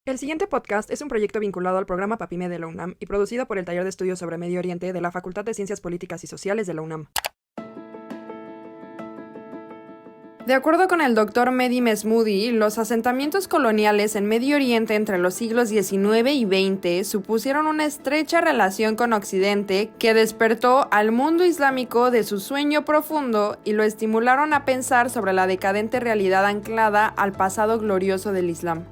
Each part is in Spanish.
El siguiente podcast es un proyecto vinculado al programa PAPIME de la UNAM y producido por el Taller de Estudios sobre Medio Oriente de la Facultad de Ciencias Políticas y Sociales de la UNAM. De acuerdo con el Dr. Mehdi Mesmoudi, los asentamientos coloniales en Medio Oriente entre los siglos XIX y XX supusieron una estrecha relación con Occidente que despertó al mundo islámico de su sueño profundo y lo estimularon a pensar sobre la decadente realidad anclada al pasado glorioso del Islam.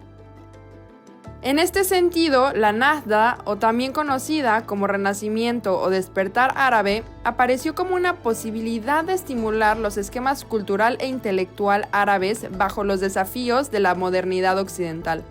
En este sentido, la Nahda, o también conocida como Renacimiento o Despertar Árabe, apareció como una posibilidad de estimular los esquemas cultural e intelectual árabes bajo los desafíos de la modernidad occidental.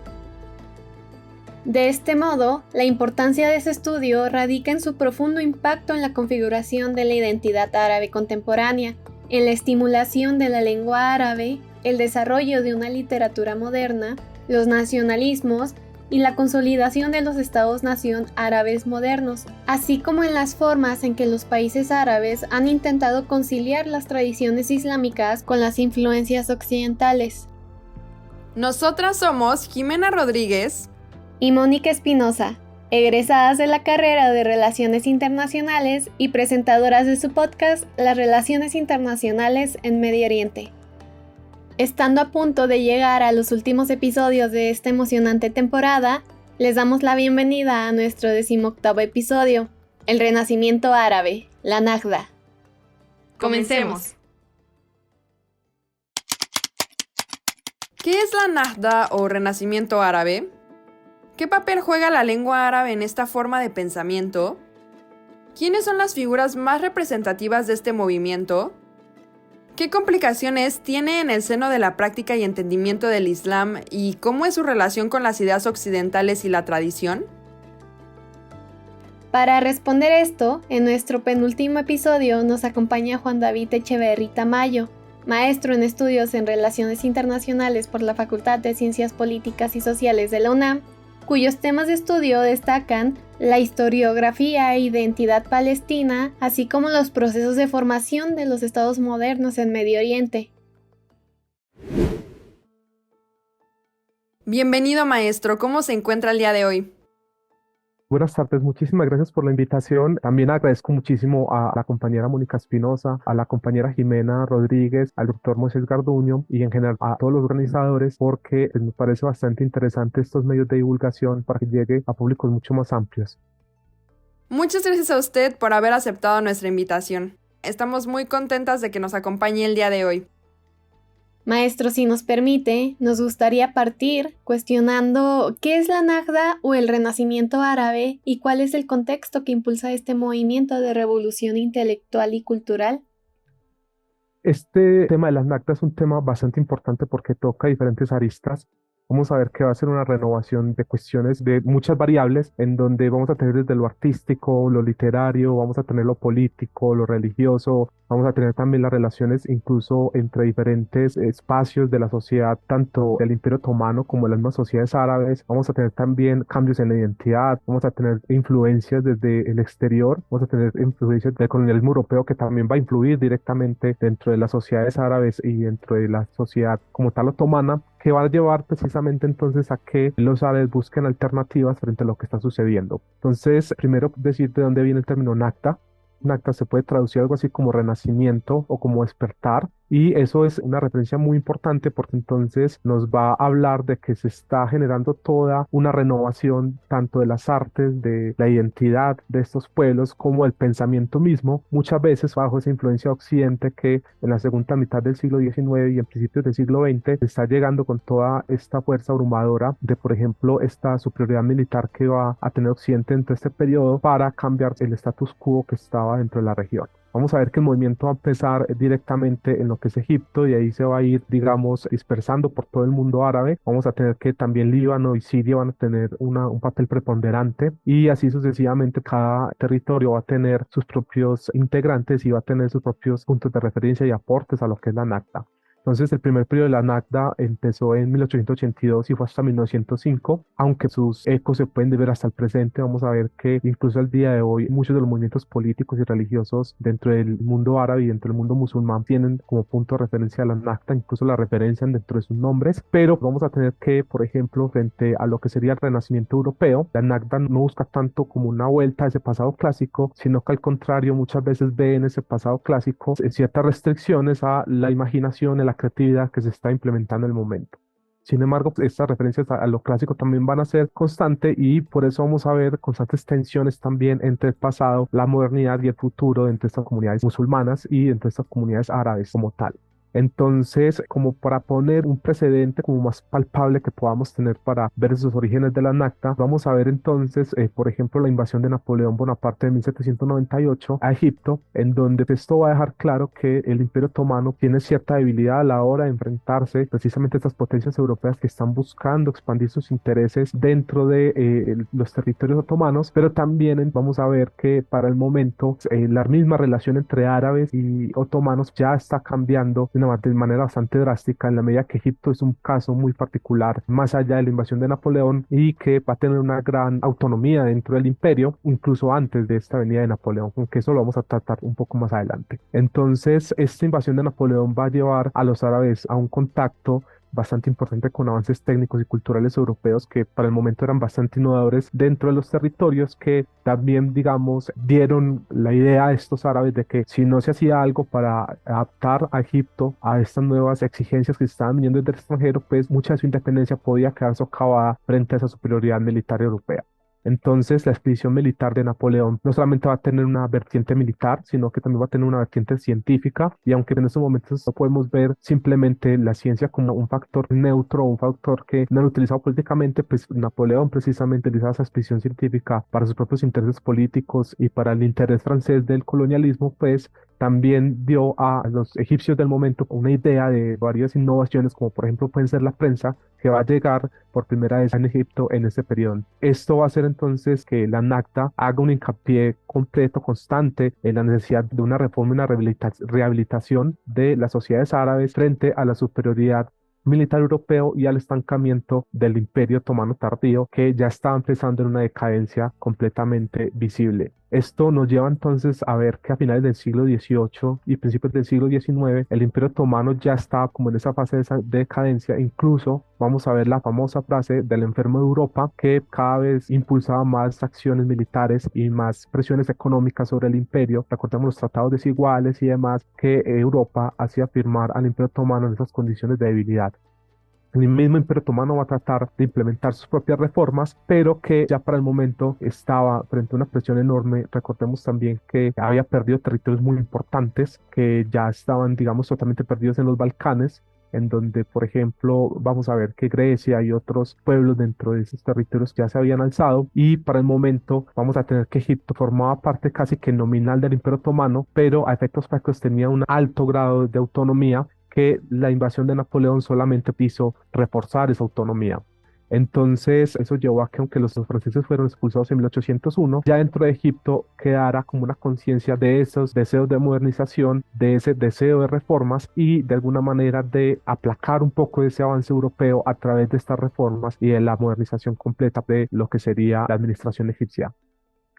De este modo, la importancia de ese estudio radica en su profundo impacto en la configuración de la identidad árabe contemporánea, en la estimulación de la lengua árabe, el desarrollo de una literatura moderna, los nacionalismos, y la consolidación de los estados-nación árabes modernos, así como en las formas en que los países árabes han intentado conciliar las tradiciones islámicas con las influencias occidentales. Nosotras somos Jimena Rodríguez y Mónica Espinosa, egresadas de la carrera de Relaciones Internacionales y presentadoras de su podcast Las Relaciones Internacionales en Medio Oriente. Estando a punto de llegar a los últimos episodios de esta emocionante temporada, les damos la bienvenida a nuestro 18º episodio, El Renacimiento Árabe, la Nahda. Comencemos. ¿Qué es la Nahda o Renacimiento Árabe? ¿Qué papel juega la lengua árabe en esta forma de pensamiento? ¿Quiénes son las figuras más representativas de este movimiento? ¿Qué complicaciones tiene en el seno de la práctica y entendimiento del Islam y cómo es su relación con las ideas occidentales y la tradición? Para responder esto, en nuestro penúltimo episodio nos acompaña Juan David Echeverri Tamayo, maestro en estudios en Relaciones Internacionales por la Facultad de Ciencias Políticas y Sociales de la UNAM, cuyos temas de estudio destacan la historiografía e identidad palestina, así como los procesos de formación de los estados modernos en Medio Oriente. Bienvenido, maestro. ¿Cómo se encuentra el día de hoy? Buenas tardes, muchísimas gracias por la invitación. También agradezco muchísimo a la compañera Mónica Espinosa, a la compañera Jimena Rodríguez, al doctor Moisés Garduño y en general a todos los organizadores porque me parece bastante interesante estos medios de divulgación para que llegue a públicos mucho más amplios. Muchas gracias a usted por haber aceptado nuestra invitación. Estamos muy contentas de que nos acompañe el día de hoy. Maestro, si nos permite, nos gustaría partir cuestionando qué es la Nahda o el Renacimiento Árabe y cuál es el contexto que impulsa este movimiento de revolución intelectual y cultural. Este tema de las Nahda es un tema bastante importante porque toca diferentes aristas. Vamos a ver que va a ser una renovación de cuestiones de muchas variables, en donde vamos a tener desde lo artístico, lo literario, vamos a tener lo político, lo religioso, vamos a tener también las relaciones incluso entre diferentes espacios de la sociedad, tanto del Imperio Otomano como de las mismas sociedades árabes. Vamos a tener también cambios en la identidad, vamos a tener influencias desde el exterior, vamos a tener influencias del colonialismo europeo que también va a influir directamente dentro de las sociedades árabes y dentro de la sociedad como tal otomana, que va a llevar precisamente entonces a que los árabes busquen alternativas frente a lo que está sucediendo. Entonces, primero decir de dónde viene el término Nahda. Nahda se puede traducir algo así como renacimiento o como despertar, y eso es una referencia muy importante porque entonces nos va a hablar de que se está generando toda una renovación tanto de las artes, de la identidad de estos pueblos como el pensamiento mismo, muchas veces bajo esa influencia de Occidente que en la segunda mitad del siglo XIX y en principios del siglo XX está llegando con toda esta fuerza abrumadora de, por ejemplo, esta superioridad militar que va a tener Occidente en todo este periodo para cambiar el status quo que estaba dentro de la región. Vamos a ver que el movimiento va a empezar directamente en lo que es Egipto y ahí se va a ir, digamos, dispersando por todo el mundo árabe. Vamos a tener que también Líbano y Siria van a tener un papel preponderante y así sucesivamente cada territorio va a tener sus propios integrantes y va a tener sus propios puntos de referencia y aportes a lo que es la Nahda. Entonces, el primer periodo de la NACDA empezó en 1882 y fue hasta 1905, aunque sus ecos se pueden ver hasta el presente. Vamos a ver que incluso al día de hoy muchos de los movimientos políticos y religiosos dentro del mundo árabe y dentro del mundo musulmán tienen como punto de referencia a la NACDA, incluso la referencian dentro de sus nombres, pero vamos a tener que, por ejemplo, frente a lo que sería el Renacimiento europeo, la NACDA no busca tanto como una vuelta a ese pasado clásico, sino que al contrario muchas veces ve en ese pasado clásico ciertas restricciones a la imaginación, a la creatividad que se está implementando en el momento. Sin embargo, estas referencias a lo clásico también van a ser constantes y por eso vamos a ver constantes tensiones también entre el pasado, la modernidad y el futuro entre estas comunidades musulmanas y entre estas comunidades árabes como tal. Entonces, como para poner un precedente como más palpable que podamos tener para ver esos orígenes de la NACTA, vamos a ver entonces, por ejemplo, la invasión de Napoleón Bonaparte de 1798 a Egipto, en donde esto va a dejar claro que el Imperio Otomano tiene cierta debilidad a la hora de enfrentarse precisamente a estas potencias europeas que están buscando expandir sus intereses dentro de los territorios otomanos, pero también vamos a ver que para el momento la misma relación entre árabes y otomanos ya está cambiando de manera bastante drástica en la medida que Egipto es un caso muy particular más allá de la invasión de Napoleón y que va a tener una gran autonomía dentro del imperio incluso antes de esta venida de Napoleón, aunque eso lo vamos a tratar un poco más adelante. Entonces esta invasión de Napoleón va a llevar a los árabes a un contacto bastante importante con avances técnicos y culturales europeos que para el momento eran bastante innovadores dentro de los territorios, que también, digamos, dieron la idea a estos árabes de que si no se hacía algo para adaptar a Egipto a estas nuevas exigencias que se estaban viniendo desde el extranjero, pues mucha de su independencia podía quedar socavada frente a esa superioridad militar europea. Entonces, la expedición militar de Napoleón no solamente va a tener una vertiente militar, sino que también va a tener una vertiente científica. Y aunque en estos momentos no podemos ver simplemente la ciencia como un factor neutro o un factor que no lo utilizado políticamente, pues Napoleón precisamente utilizaba esa expedición científica para sus propios intereses políticos y para el interés francés del colonialismo, pues también dio a los egipcios del momento una idea de varias innovaciones, como por ejemplo pueden ser la prensa, que va a llegar por primera vez en Egipto en este periodo. Esto va a hacer entonces que la NACTA haga un hincapié completo, constante, en la necesidad de una reforma y una rehabilitación de las sociedades árabes frente a la superioridad militar europeo y al estancamiento del Imperio Otomano tardío, que ya estaba empezando en una decadencia completamente visible. Esto nos lleva entonces a ver que a finales del siglo XVIII y principios del siglo XIX el Imperio Otomano ya estaba como en esa fase de esa decadencia. Incluso vamos a ver la famosa frase del enfermo de Europa, que cada vez impulsaba más acciones militares y más presiones económicas sobre el imperio. Recordemos los tratados desiguales y demás que Europa hacía firmar al Imperio Otomano en esas condiciones de debilidad. El mismo Imperio Otomano va a tratar de implementar sus propias reformas, pero que ya para el momento estaba frente a una presión enorme. Recordemos también que había perdido territorios muy importantes, que ya estaban, digamos, totalmente perdidos en los Balcanes, en donde, por ejemplo, vamos a ver que Grecia y otros pueblos dentro de esos territorios ya se habían alzado, y para el momento vamos a tener que Egipto formaba parte casi que nominal del Imperio Otomano, pero a efectos prácticos tenía un alto grado de autonomía, que la invasión de Napoleón solamente quiso reforzar esa autonomía. Entonces, eso llevó a que, aunque los franceses fueron expulsados en 1801, ya dentro de Egipto quedara como una conciencia de esos deseos de modernización, de ese deseo de reformas y de alguna manera de aplacar un poco ese avance europeo a través de estas reformas y de la modernización completa de lo que sería la administración egipcia.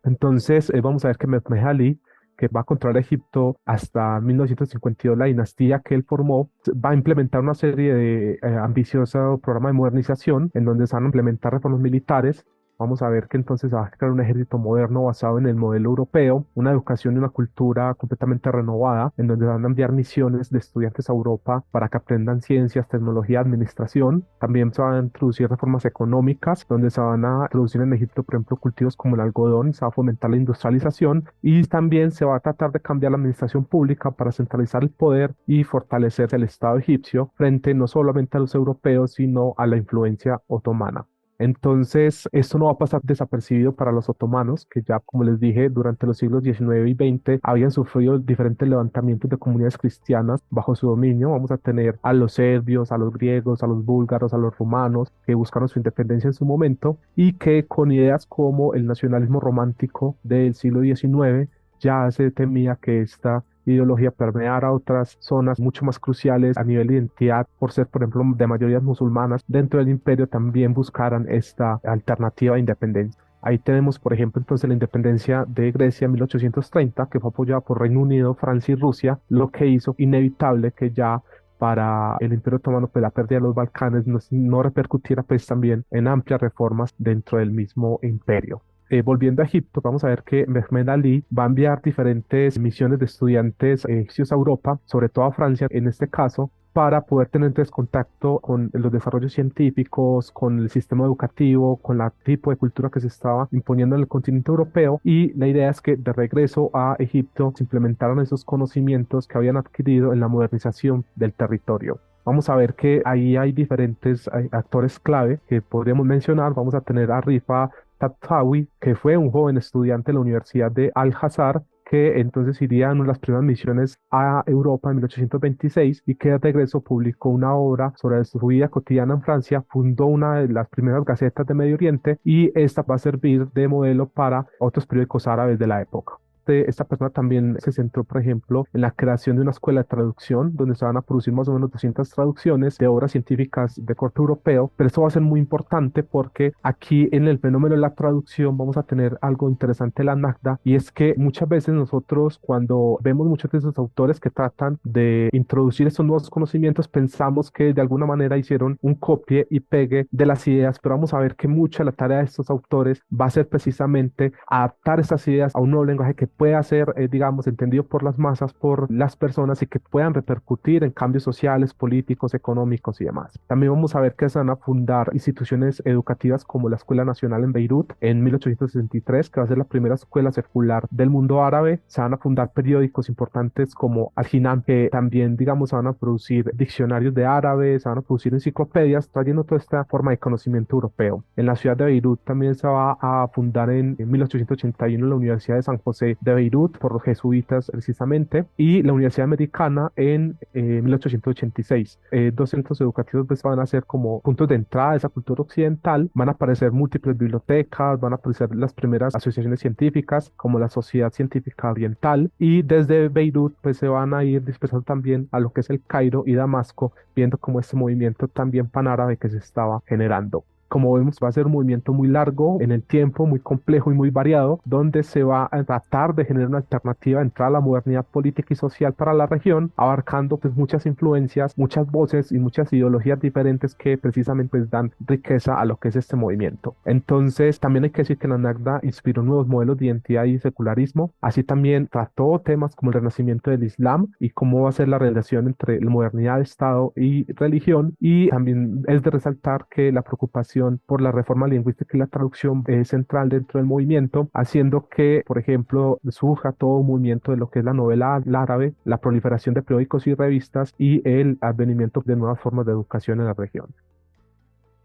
Entonces, vamos a ver que Mehmed Ali, que va a controlar Egipto hasta 1952, la dinastía que él formó, va a implementar una serie de ambiciosos programas de modernización en donde se van a implementar reformas militares. Vamos a ver que entonces va a crear un ejército moderno basado en el modelo europeo, una educación y una cultura completamente renovada, en donde van a enviar misiones de estudiantes a Europa para que aprendan ciencias, tecnología, administración. También se van a introducir reformas económicas, donde se van a introducir en Egipto, por ejemplo, cultivos como el algodón, se va a fomentar la industrialización y también se va a tratar de cambiar la administración pública para centralizar el poder y fortalecer el Estado egipcio frente no solamente a los europeos, sino a la influencia otomana. Entonces, esto no va a pasar desapercibido para los otomanos, que ya, como les dije, durante los siglos XIX y XX habían sufrido diferentes levantamientos de comunidades cristianas bajo su dominio. Vamos a tener a los serbios, a los griegos, a los búlgaros, a los rumanos, que buscaron su independencia en su momento y que con ideas como el nacionalismo romántico del siglo XIX ya se temía que esta ideología permear a otras zonas mucho más cruciales a nivel de identidad, por ser, por ejemplo, de mayorías musulmanas dentro del imperio, también buscaran esta alternativa de independencia. Ahí tenemos, por ejemplo, entonces la independencia de Grecia en 1830, que fue apoyada por Reino Unido, Francia y Rusia, lo que hizo inevitable que ya para el Imperio Otomano, pues la pérdida de los Balcanes no repercutiera pues también en amplias reformas dentro del mismo imperio. Volviendo a Egipto, vamos a ver que Mehmed Ali va a enviar diferentes misiones de estudiantes egipcios a Europa, sobre todo a Francia en este caso, para poder tener entonces contacto con los desarrollos científicos, con el sistema educativo, con el tipo de cultura que se estaba imponiendo en el continente europeo. Y la idea es que de regreso a Egipto se implementaron esos conocimientos que habían adquirido en la modernización del territorio. Vamos a ver que ahí hay diferentes actores clave que podríamos mencionar. Vamos a tener a Rifa Tahtawi, que fue un joven estudiante de la Universidad de Al-Azhar, que entonces iría en una de las primeras misiones a Europa en 1826 y que de regreso publicó una obra sobre su vida cotidiana en Francia, fundó una de las primeras gacetas de Medio Oriente y esta va a servir de modelo para otros periódicos árabes de la época. Esta persona también se centró, por ejemplo, en la creación de una escuela de traducción, donde se van a producir más o menos 200 traducciones de obras científicas de corte europeo, pero esto va a ser muy importante porque aquí en el fenómeno de la traducción vamos a tener algo interesante en la Nagda, y es que muchas veces nosotros cuando vemos muchos de esos autores que tratan de introducir estos nuevos conocimientos, pensamos que de alguna manera hicieron un copie y pegue de las ideas, pero vamos a ver que mucha de la tarea de estos autores va a ser precisamente adaptar estas ideas a un nuevo lenguaje que pueda ser, digamos, entendido por las masas, por las personas y que puedan repercutir en cambios sociales, políticos, económicos y demás. También vamos a ver que se van a fundar instituciones educativas como la Escuela Nacional en Beirut en 1863, que va a ser la primera escuela secular del mundo árabe. Se van a fundar periódicos importantes como Al-Hinan, que también, digamos, se van a producir diccionarios de árabe, se van a producir enciclopedias, trayendo toda esta forma de conocimiento europeo. En la ciudad de Beirut también se va a fundar en 1881 la Universidad de San José de Beirut por los jesuitas precisamente, y la Universidad Americana en 1886. Dos centros educativos pues, van a ser como puntos de entrada a esa cultura occidental. Van a aparecer múltiples bibliotecas, van a aparecer las primeras asociaciones científicas como la Sociedad Científica Oriental, y desde Beirut pues se van a ir dispersando también a lo que es el Cairo y Damasco, viendo como este movimiento también panárabe que se estaba generando. Como vemos, va a ser un movimiento muy largo en el tiempo, muy complejo y muy variado, donde se va a tratar de generar una alternativa de entrada a la modernidad política y social para la región, abarcando pues muchas influencias, muchas voces y muchas ideologías diferentes que precisamente pues, dan riqueza a lo que es este movimiento. Entonces, también hay que decir que la Nagda inspiró nuevos modelos de identidad y secularismo. Así también trató temas como el renacimiento del Islam y cómo va a ser la relación entre la modernidad de Estado y religión. Y también es de resaltar que la preocupación por la reforma lingüística y la traducción es central dentro del movimiento, haciendo que, por ejemplo, surja todo un movimiento de lo que es la novela árabe, la proliferación de periódicos y revistas y el advenimiento de nuevas formas de educación en la región.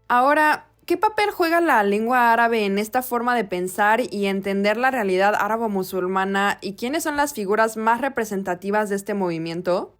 Ahora, ¿qué papel juega la lengua árabe en esta forma de pensar y entender la realidad árabo-musulmana, y quiénes son las figuras más representativas de este movimiento?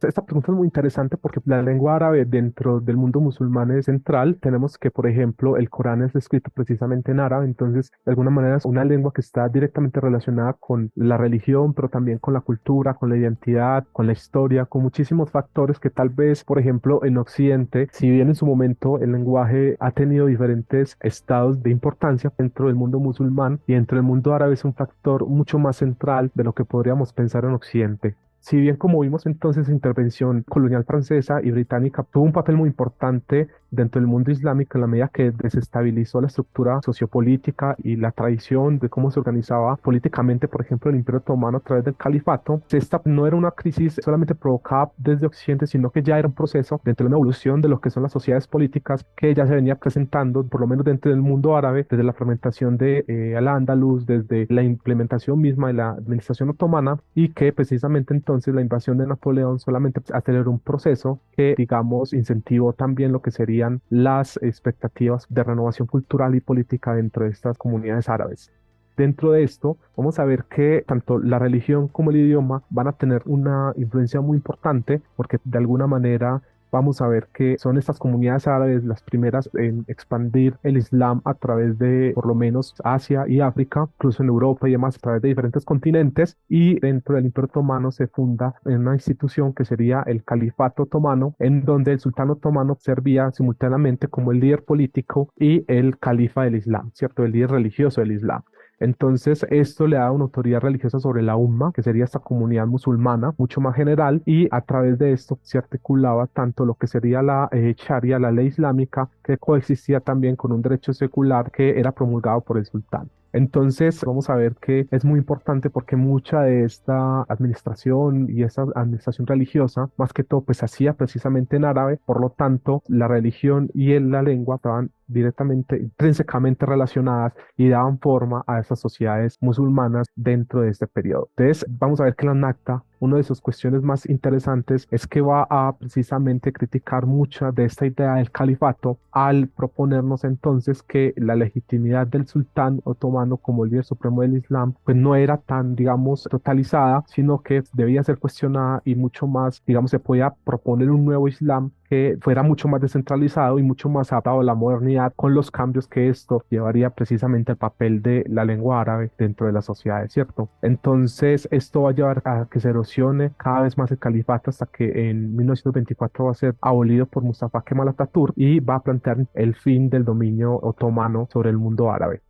Esta pregunta es muy interesante porque la lengua árabe dentro del mundo musulmán es central. Tenemos que, por ejemplo, el Corán es escrito precisamente en árabe, entonces de alguna manera es una lengua que está directamente relacionada con la religión, pero también con la cultura, con la identidad, con la historia, con muchísimos factores que tal vez, por ejemplo, en Occidente, si bien en su momento el lenguaje ha tenido diferentes estados de importancia dentro del mundo musulmán, y dentro del mundo árabe es un factor mucho más central de lo que podríamos pensar en Occidente. Si bien, como vimos entonces, la intervención colonial francesa y británica tuvo un papel muy importante dentro del mundo islámico en la medida que desestabilizó la estructura sociopolítica y la tradición de cómo se organizaba políticamente, por ejemplo, el Imperio Otomano a través del califato. Esta no era una crisis solamente provocada desde Occidente, sino que ya era un proceso dentro de una evolución de lo que son las sociedades políticas que ya se venía presentando, por lo menos dentro del mundo árabe, desde la fragmentación de Al-Ándalus, desde la implementación misma de la administración otomana, y que precisamente entonces la invasión de Napoleón solamente aceleró un proceso que, digamos, incentivó también lo que serían las expectativas de renovación cultural y política dentro de estas comunidades árabes. Dentro de esto, vamos a ver que tanto la religión como el idioma van a tener una influencia muy importante porque de alguna manera vamos a ver que son estas comunidades árabes las primeras en expandir el Islam a través de por lo menos Asia y África, incluso en Europa y demás, a través de diferentes continentes. Y dentro del Imperio Otomano se funda una institución que sería el Califato Otomano, en donde el sultán otomano servía simultáneamente como el líder político y el califa del Islam, ¿cierto? El líder religioso del Islam. Entonces, esto le da una autoridad religiosa sobre la Umma, que sería esta comunidad musulmana, mucho más general, y a través de esto se articulaba tanto lo que sería la Sharia, la ley islámica, que coexistía también con un derecho secular que era promulgado por el sultán. Entonces, vamos a ver que es muy importante porque mucha de esta administración y esta administración religiosa, más que todo, pues se hacía precisamente en árabe. Por lo tanto, la religión y la lengua estaban directamente, intrínsecamente relacionadas y daban forma a esas sociedades musulmanas dentro de este periodo. Entonces, vamos a ver que la Nakta, una de sus cuestiones más interesantes es que va a precisamente criticar mucha de esta idea del califato al proponernos entonces que la legitimidad del sultán otomano como líder supremo del Islam pues no era tan, digamos, totalizada, sino que debía ser cuestionada y mucho más, digamos, se podía proponer un nuevo Islam que fuera mucho más descentralizado y mucho más adaptado a la modernidad, con los cambios que esto llevaría precisamente al papel de la lengua árabe dentro de la sociedad, ¿cierto? Entonces, esto va a llevar a que se erosione cada vez más el califato hasta que en 1924 va a ser abolido por Mustafa Kemal Atatürk y va a plantear el fin del dominio otomano sobre el mundo árabe.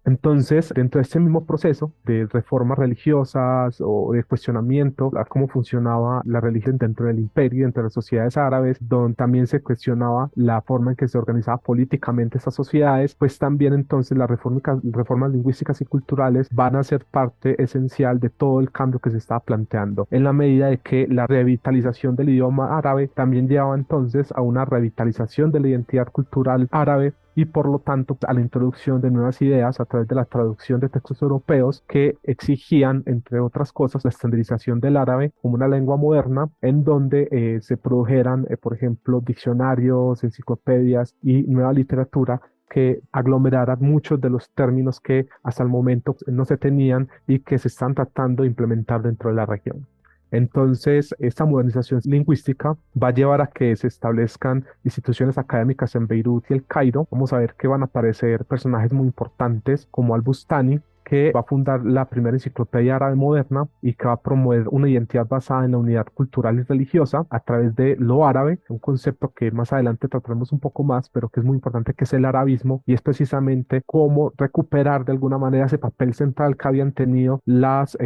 Entonces, dentro de este mismo proceso de reformas religiosas o de cuestionamiento a cómo funcionaba la religión dentro del imperio, dentro de las sociedades árabes, donde también se cuestionaba la forma en que se organizaba políticamente estas sociedades, pues también entonces las reformas lingüísticas y culturales van a ser parte esencial de todo el cambio que se estaba planteando, en la medida de que la revitalización del idioma árabe también llevaba entonces a una revitalización de la identidad cultural árabe y por lo tanto a la introducción de nuevas ideas a través de la traducción de textos europeos que exigían, entre otras cosas, la estandarización del árabe como una lengua moderna en donde se produjeran, por ejemplo, diccionarios, enciclopedias y nueva literatura que aglomeraran muchos de los términos que hasta el momento no se tenían y que se están tratando de implementar dentro de la región. Entonces, esta modernización lingüística va a llevar a que se establezcan instituciones académicas en Beirut y el Cairo. Vamos a ver que van a aparecer personajes muy importantes como Al-Bustani, que va a fundar la primera enciclopedia árabe moderna y que va a promover una identidad basada en la unidad cultural y religiosa a través de lo árabe, un concepto que más adelante trataremos un poco más, pero que es muy importante, que es el arabismo, y es precisamente cómo recuperar de alguna manera ese papel central que habían tenido las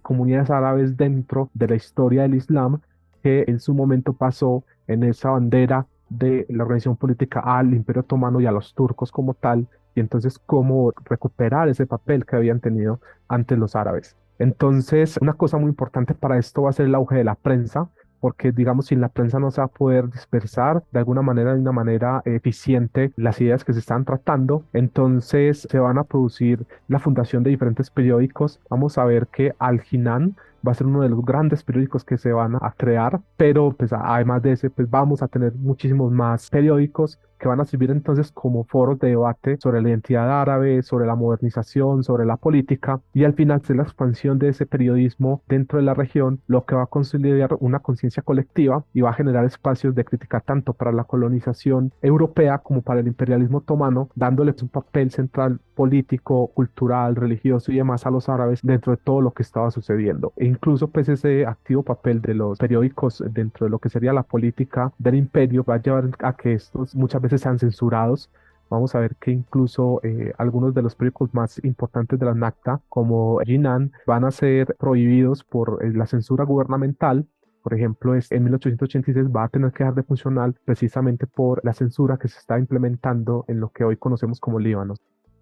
comunidades árabes dentro de la historia del Islam, que en su momento pasó en esa bandera de la organización política al Imperio Otomano y a los turcos como tal, y entonces cómo recuperar ese papel que habían tenido ante los árabes. Entonces, una cosa muy importante para esto va a ser el auge de la prensa, porque digamos, sin la prensa no se va a poder dispersar de alguna manera, de una manera eficiente, las ideas que se están tratando. Entonces, se van a producir la fundación de diferentes periódicos. Vamos a ver que Al-Jinan va a ser uno de los grandes periódicos que se van a crear, pero pues además de ese, pues vamos a tener muchísimos más periódicos que van a servir entonces como foros de debate sobre la identidad árabe, sobre la modernización, sobre la política, y al final es la expansión de ese periodismo dentro de la región lo que va a consolidar una conciencia colectiva y va a generar espacios de crítica tanto para la colonización europea como para el imperialismo otomano, dándoles un papel central político, cultural, religioso y demás a los árabes dentro de todo lo que estaba sucediendo. E incluso pues ese activo papel de los periódicos dentro de lo que sería la política del imperio va a llevar a que estos muchas veces sean censurados. Vamos a ver que incluso algunos de los periódicos más importantes de la Nakta, como Jinan, van a ser prohibidos por la censura gubernamental. Por ejemplo, en 1886 va a tener que dejar de funcionar precisamente por la censura que se está implementando en lo que hoy conocemos como Líbano.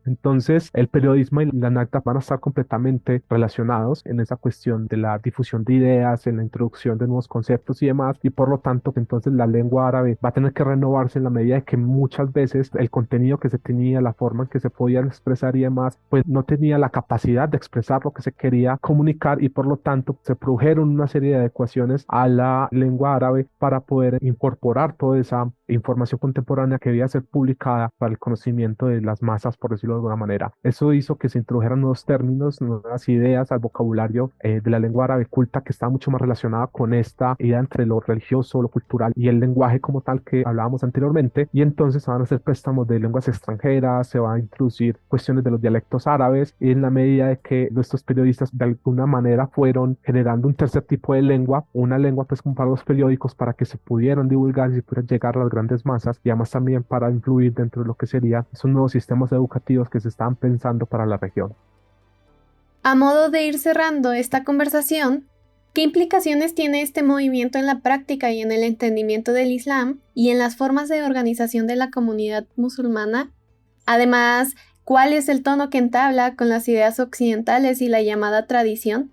Entonces, el periodismo y la Nakta van a estar completamente relacionados en esa cuestión de la difusión de ideas, en la introducción de nuevos conceptos y demás, y por lo tanto, entonces la lengua árabe va a tener que renovarse en la medida de que muchas veces el contenido que se tenía, la forma en que se podían expresar y demás, pues no tenía la capacidad de expresar lo que se quería comunicar, y por lo tanto se produjeron una serie de adecuaciones a la lengua árabe para poder incorporar toda esa información contemporánea que debía ser publicada para el conocimiento de las masas, por decirlo de alguna manera. Eso hizo que se introdujeran nuevos términos, nuevas ideas al vocabulario de la lengua árabe culta, que estaba mucho más relacionada con esta idea entre lo religioso, lo cultural y el lenguaje como tal que hablábamos anteriormente. Y entonces se van a hacer préstamos de lenguas extranjeras, se van a introducir cuestiones de los dialectos árabes, y en la medida de que estos periodistas de alguna manera fueron generando un tercer tipo de lengua, una lengua pues como para los periódicos, para que se pudieran divulgar y se pudieran llegar a las grandes masas, y además también para influir dentro de lo que serían esos nuevos sistemas educativos que se estaban pensando para la región. A modo de ir cerrando esta conversación, ¿qué implicaciones tiene este movimiento en la práctica y en el entendimiento del Islam y en las formas de organización de la comunidad musulmana? Además, ¿cuál es el tono que entabla con las ideas occidentales y la llamada tradición?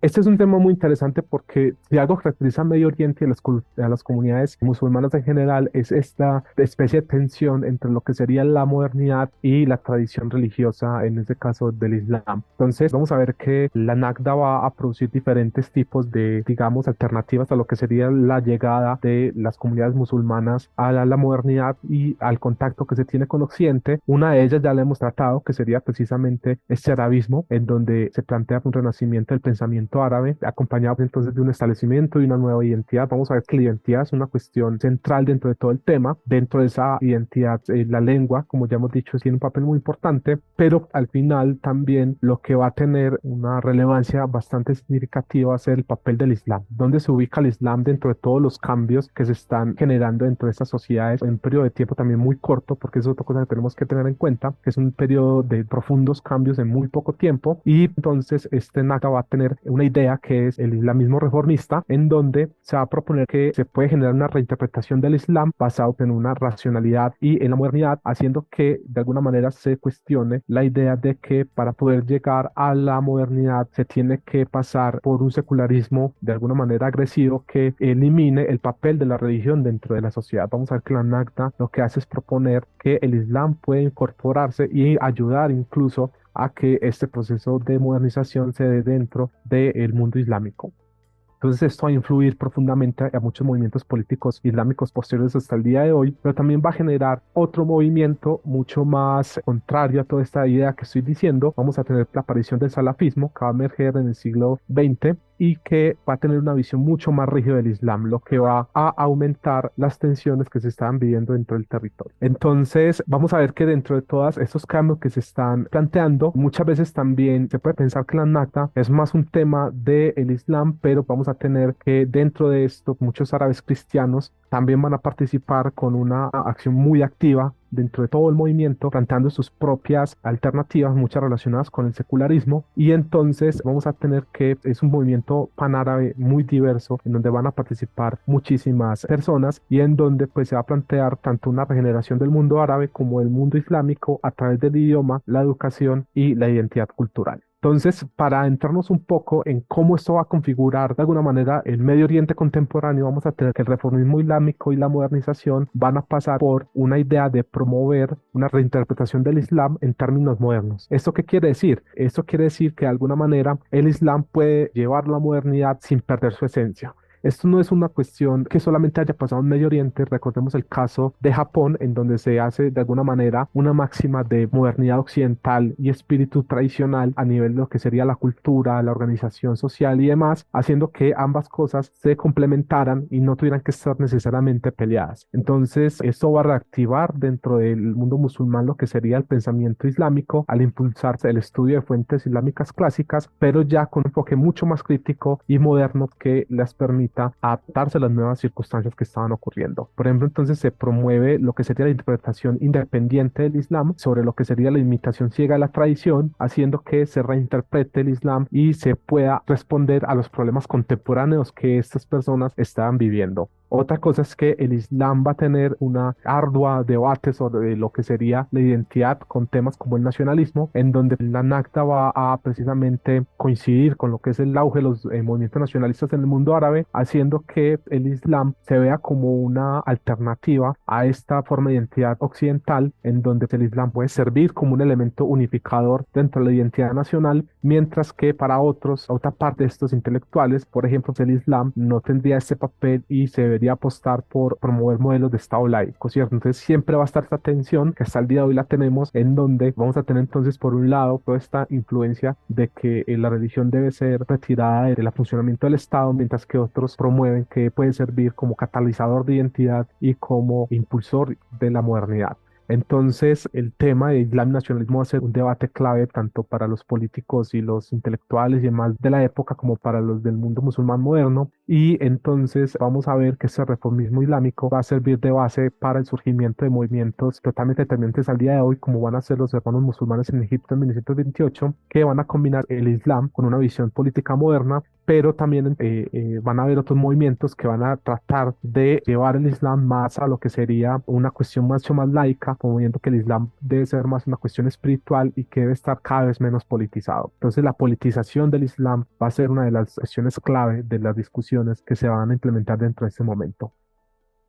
Este es un tema muy interesante porque si algo caracteriza a Medio Oriente y a las comunidades musulmanas en general es esta especie de tensión entre lo que sería la modernidad y la tradición religiosa, en este caso del Islam. Entonces vamos a ver que la Nagda va a producir diferentes tipos de, digamos, alternativas a lo que sería la llegada de las comunidades musulmanas a la modernidad y al contacto que se tiene con Occidente. Una de ellas ya la hemos tratado, que sería precisamente este arabismo, en donde se plantea un renacimiento del pensamiento árabe, acompañado entonces de un establecimiento y una nueva identidad. Vamos a ver que la identidad es una cuestión central dentro de todo el tema. Dentro de esa identidad, la lengua, como ya hemos dicho, tiene un papel muy importante, pero al final también lo que va a tener una relevancia bastante significativa va a ser el papel del Islam. ¿Dónde se ubica el Islam dentro de todos los cambios que se están generando dentro de estas sociedades en un periodo de tiempo también muy corto? Porque eso es otra cosa que tenemos que tener en cuenta, que es un periodo de profundos cambios en muy poco tiempo, y entonces este Nagda va a tener una idea que es el islamismo reformista, en donde se va a proponer que se puede generar una reinterpretación del Islam basado en una racionalidad y en la modernidad, haciendo que de alguna manera se cuestione la idea de que para poder llegar a la modernidad se tiene que pasar por un secularismo de alguna manera agresivo que elimine el papel de la religión dentro de la sociedad. Vamos a ver que la Nagda lo que hace es proponer que el Islam puede incorporarse y ayudar incluso a que este proceso de modernización se dé dentro del mundo islámico. Entonces esto va a influir profundamente a muchos movimientos políticos islámicos posteriores hasta el día de hoy, pero también va a generar otro movimiento mucho más contrario a toda esta idea que estoy diciendo. Vamos a tener la aparición del salafismo, que va a emerger en el siglo XX y que va a tener una visión mucho más rígida del Islam, lo que va a aumentar las tensiones que se están viviendo dentro del territorio. Entonces vamos a ver que dentro de todos estos cambios que se están planteando, muchas veces también se puede pensar que la Nagda es más un tema del Islam, pero vamos a tener que dentro de esto muchos árabes cristianos también van a participar con una acción muy activa dentro de todo el movimiento, planteando sus propias alternativas, muchas relacionadas con el secularismo, y entonces vamos a tener que es un movimiento panárabe muy diverso, en donde van a participar muchísimas personas y en donde pues se va a plantear tanto una regeneración del mundo árabe como del mundo islámico a través del idioma, la educación y la identidad cultural. Entonces, para adentrarnos un poco en cómo esto va a configurar de alguna manera el Medio Oriente contemporáneo, vamos a tener que el reformismo islámico y la modernización van a pasar por una idea de promover una reinterpretación del Islam en términos modernos. ¿Esto qué quiere decir? Esto quiere decir que de alguna manera el Islam puede llevar la modernidad sin perder su esencia. Esto no es una cuestión que solamente haya pasado en Medio Oriente. Recordemos el caso de Japón, en donde se hace de alguna manera una máxima de modernidad occidental y espíritu tradicional a nivel de lo que sería la cultura, la organización social y demás, haciendo que ambas cosas se complementaran y no tuvieran que estar necesariamente peleadas. Entonces, esto va a reactivar dentro del mundo musulmán lo que sería el pensamiento islámico al impulsarse el estudio de fuentes islámicas clásicas, pero ya con un enfoque mucho más crítico y moderno que les permite adaptarse a las nuevas circunstancias que estaban ocurriendo. Por ejemplo, entonces se promueve lo que sería la interpretación independiente del Islam sobre lo que sería la imitación ciega de la tradición, haciendo que se reinterprete el Islam y se pueda responder a los problemas contemporáneos que estas personas estaban viviendo. Otra cosa es que el Islam va a tener una ardua debate sobre lo que sería la identidad con temas como el nacionalismo, en donde la Nagda va a precisamente coincidir con lo que es el auge de los movimientos nacionalistas en el mundo árabe, haciendo que el Islam se vea como una alternativa a esta forma de identidad occidental, en donde el Islam puede servir como un elemento unificador dentro de la identidad nacional, mientras que para otra parte de estos intelectuales, por ejemplo, el Islam no tendría este papel y se debería apostar por promover modelos de Estado laico, ¿cierto? Entonces siempre va a estar esta tensión que hasta el día de hoy la tenemos, en donde vamos a tener entonces por un lado toda esta influencia de que la religión debe ser retirada del funcionamiento del Estado, mientras que otros promueven que puede servir como catalizador de identidad y como impulsor de la modernidad. Entonces, el tema de Islam y nacionalismo va a ser un debate clave tanto para los políticos y los intelectuales y demás de la época como para los del mundo musulmán moderno. Y entonces vamos a ver que ese reformismo islámico va a servir de base para el surgimiento de movimientos totalmente determinantes al día de hoy, como van a ser los hermanos musulmanes en Egipto en 1928, que van a combinar el Islam con una visión política moderna, pero también van a haber otros movimientos que van a tratar de llevar el Islam más a lo que sería una cuestión mucho más laica, como viendo que el Islam debe ser más una cuestión espiritual y que debe estar cada vez menos politizado. Entonces la politización del Islam va a ser una de las cuestiones clave de las discusiones que se van a implementar dentro de este momento.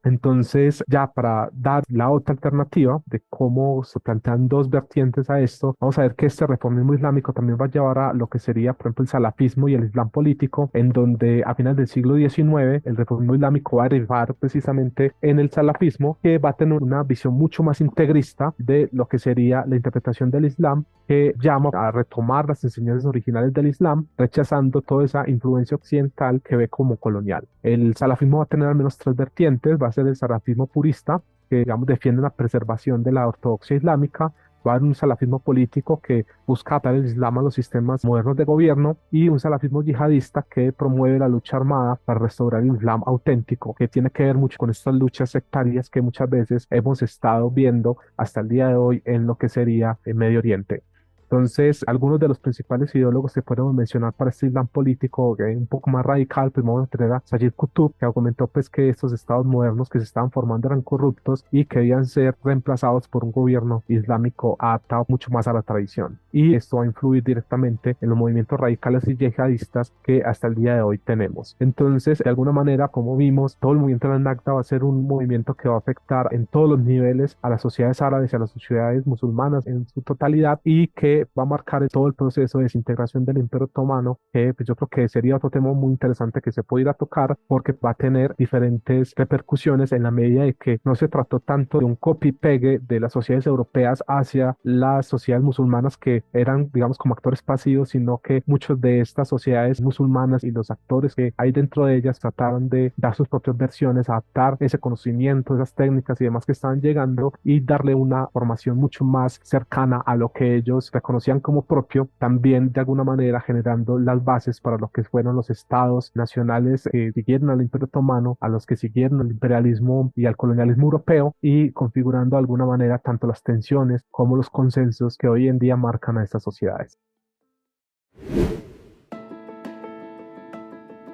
Entonces, ya para dar la otra alternativa de cómo se plantean dos vertientes a esto, vamos a ver que este reformismo islámico también va a llevar a lo que sería, por ejemplo, el salafismo y el islam político, en donde a finales del siglo XIX el reformismo islámico va a derivar precisamente en el salafismo, que va a tener una visión mucho más integrista de lo que sería la interpretación del islam, que llama a retomar las enseñanzas originales del islam, rechazando toda esa influencia occidental que ve como colonial. El salafismo va a tener al menos tres vertientes. Va a ser el salafismo purista, que digamos defiende la preservación de la ortodoxia islámica. Va a haber un salafismo político que busca adaptar el islam a los sistemas modernos de gobierno, y un salafismo yihadista que promueve la lucha armada para restaurar el islam auténtico, que tiene que ver mucho con estas luchas sectarias que muchas veces hemos estado viendo hasta el día de hoy en lo que sería el Medio Oriente. Entonces, algunos de los principales ideólogos que podemos mencionar para este Islam político un poco más radical, pues vamos a tener a Sayyid Qutb, que argumentó pues que estos estados modernos que se estaban formando eran corruptos y que debían ser reemplazados por un gobierno islámico adaptado mucho más a la tradición. Y esto va a influir directamente en los movimientos radicales y yihadistas que hasta el día de hoy tenemos. Entonces, de alguna manera, como vimos, todo el movimiento de la Nakba va a ser un movimiento que va a afectar en todos los niveles a las sociedades árabes y a las sociedades musulmanas en su totalidad, y que va a marcar todo el proceso de desintegración del Imperio Otomano, que pues, yo creo que sería otro tema muy interesante que se pudiera tocar, porque va a tener diferentes repercusiones en la medida de que no se trató tanto de un copy-pegue de las sociedades europeas hacia las sociedades musulmanas que eran, digamos, como actores pasivos, sino que muchas de estas sociedades musulmanas y los actores que hay dentro de ellas trataron de dar sus propias versiones, adaptar ese conocimiento, esas técnicas y demás que estaban llegando, y darle una formación mucho más cercana a lo que ellos reconocían como propio, también de alguna manera generando las bases para lo que fueron los estados nacionales que siguieron al Imperio Otomano, a los que siguieron al imperialismo y al colonialismo europeo, y configurando de alguna manera tanto las tensiones como los consensos que hoy en día marcan a estas sociedades.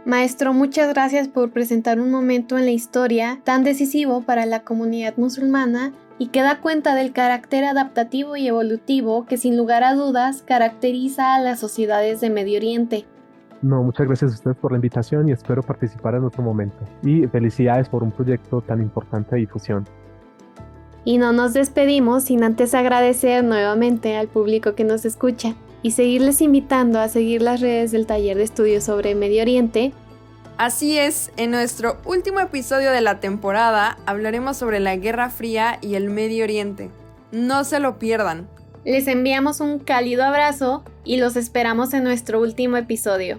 Maestro, muchas gracias por presentar un momento en la historia tan decisivo para la comunidad musulmana y que da cuenta del carácter adaptativo y evolutivo que sin lugar a dudas caracteriza a las sociedades de Medio Oriente. No, muchas gracias a ustedes por la invitación y espero participar en otro momento. Y felicidades por un proyecto tan importante de difusión. Y no nos despedimos sin antes agradecer nuevamente al público que nos escucha y seguirles invitando a seguir las redes del Taller de Estudios sobre Medio Oriente. Así es, en nuestro último episodio de la temporada hablaremos sobre la Guerra Fría y el Medio Oriente. No se lo pierdan. Les enviamos un cálido abrazo y los esperamos en nuestro último episodio.